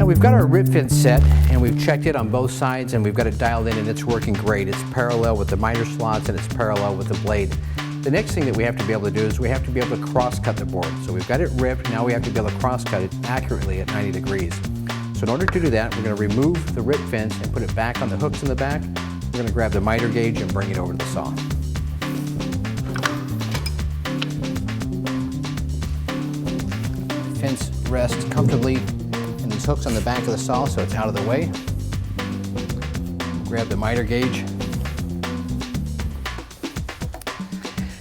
Now we've got our rip fence set and we've checked it on both sides and we've got it dialed in and it's working great. It's parallel with the miter slots and it's parallel with the blade. The next thing that we have to be able to do is we have to be able to cross cut the board. So we've got it ripped, now we have to be able to cross cut it accurately at 90 degrees. So in order to do that, we're going to remove the rip fence and put it back on the hooks in the back. We're going to grab the miter gauge and bring it over to the saw. The fence rests comfortably in these hooks on the back of the saw so it's out of the way. Grab the miter gauge.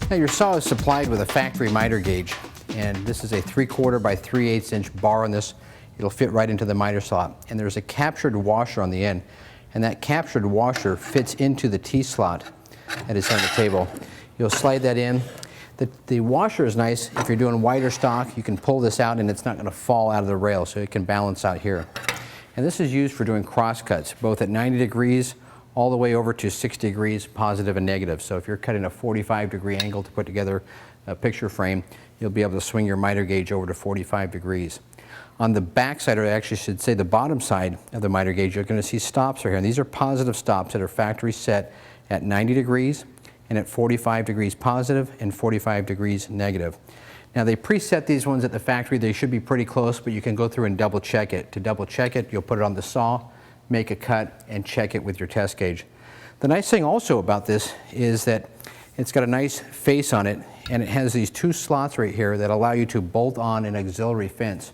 Now your saw is supplied with a factory miter gauge, and this is a 3/4 by 3/8 inch bar on this. It'll fit right into the miter slot, and there's a captured washer on the end, and that captured washer fits into the T-slot that is on the table. You'll slide that in. The washer is nice. If you're doing wider stock, you can pull this out and it's not going to fall out of the rail, so it can balance out here. And this is used for doing cross cuts, both at 90 degrees all the way over to 60 degrees, positive and negative. So if you're cutting a 45-degree angle to put together a picture frame, you'll be able to swing your miter gauge over to 45 degrees. On the back side, or I actually should say the bottom side of the miter gauge, you're going to see stops right here. And these are positive stops that are factory set at 90 degrees and at 45 degrees positive and 45 degrees negative. Now they preset these ones at the factory. They should be pretty close, but you can go through and double check it. To double check it, you'll put it on the saw, make a cut, and check it with your test gauge. The nice thing also about this is that it's got a nice face on it, and it has these two slots right here that allow you to bolt on an auxiliary fence.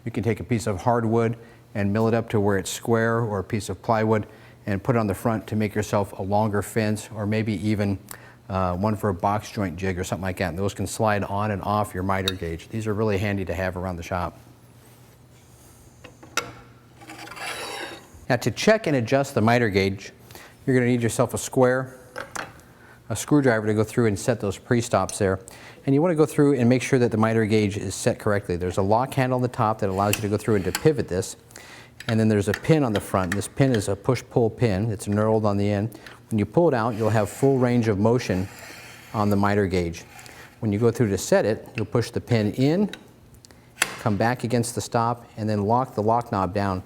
You can take a piece of hardwood and mill it up to where it's square, or a piece of plywood, and put it on the front to make yourself a longer fence, or maybe even one for a box joint jig or something like that. And those can slide on and off your miter gauge. These are really handy to have around the shop. Now to check and adjust the miter gauge, you're going to need yourself a square, a screwdriver to go through and set those pre-stops there. And you want to go through and make sure that the miter gauge is set correctly. There's a lock handle on the top that allows you to go through and to pivot this. And then there's a pin on the front. This pin is a push-pull pin. It's knurled on the end. When you pull it out, you'll have full range of motion on the miter gauge. When you go through to set it, you'll push the pin in, come back against the stop, and then lock the lock knob down.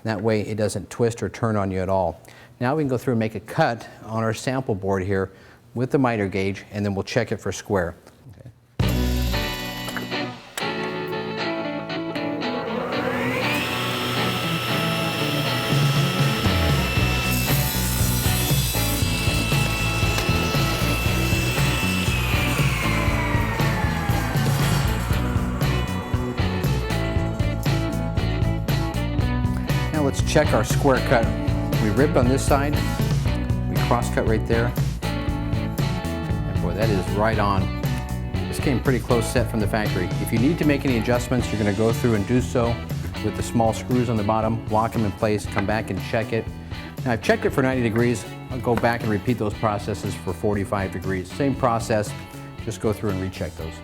That way it doesn't twist or turn on you at all. Now we can go through and make a cut on our sample board here with the miter gauge, and then we'll check it for square. Now let's check our square cut. We ripped on this side, we cross cut right there, and boy, that is right on. This came pretty close set from the factory. If you need to make any adjustments, you're going to go through and do so with the small screws on the bottom, lock them in place, come back and check it. Now I've checked it for 90 degrees. I'll go back and repeat those processes for 45 degrees. Same process, just go through and recheck those.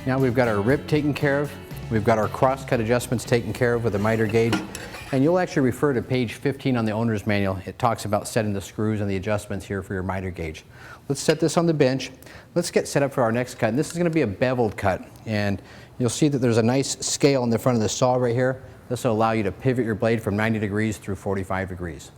Now we've got our rip taken care of. We've got our cross-cut adjustments taken care of with the miter gauge. And you'll actually refer to page 15 on the owner's manual. It talks about setting the screws and the adjustments here for your miter gauge. Let's set this on the bench. Let's get set up for our next cut. And this is going to be a beveled cut. And you'll see that there's a nice scale in the front of the saw right here. This will allow you to pivot your blade from 90 degrees through 45 degrees.